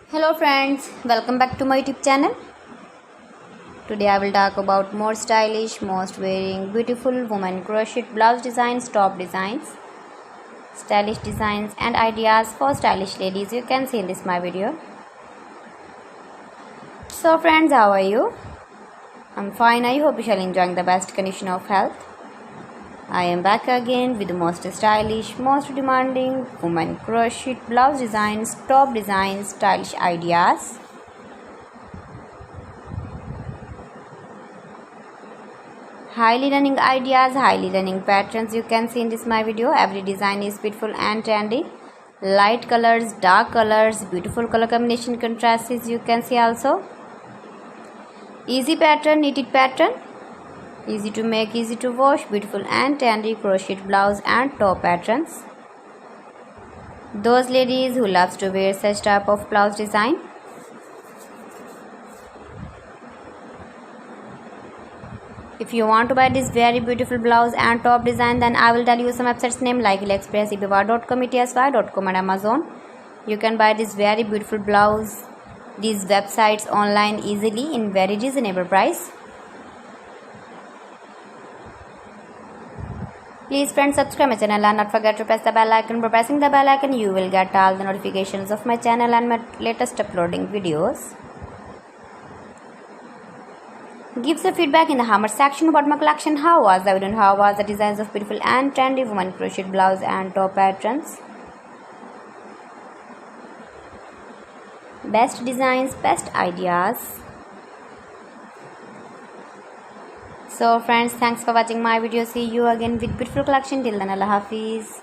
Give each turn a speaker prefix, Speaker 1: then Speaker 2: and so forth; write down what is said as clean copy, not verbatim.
Speaker 1: Hello friends, welcome back to my YouTube channel. Today I will talk about more stylish, most wearing, beautiful women crochet blouse designs, top designs, stylish designs and ideas for stylish ladies. You can see in this my video. So friends, how are you? I'm fine. I hope you shall enjoying the best condition of health. I am back again with the most stylish, most demanding women crochet blouse designs, top designs, stylish ideas. Highly running ideas, highly running patterns you can see in this my video. Every design is beautiful and trendy. Light colors, dark colors, beautiful color combination contrasts you can see also. Easy pattern, knitted pattern. Easy to make, easy to wash, beautiful and trendy crochet blouse and top patterns. Those ladies who loves to wear such type of blouse design. If you want to buy this very beautiful blouse and top design, then I will tell you some websites name like AliExpress, eBay.com, etsy.com and Amazon. You can buy this very beautiful blouse, these websites online easily in very reasonable price. Please friends, subscribe my channel and not forget to press the bell icon. By pressing the bell icon, you will get all the notifications of my channel and my latest uploading videos. Give the feedback in the comment section about my collection. How was the video and how was the designs of beautiful and trendy women crochet blouse and top patterns. Best designs, best ideas. So friends, thanks for watching my video. See you again with beautiful collection. Till then, Allah Hafiz.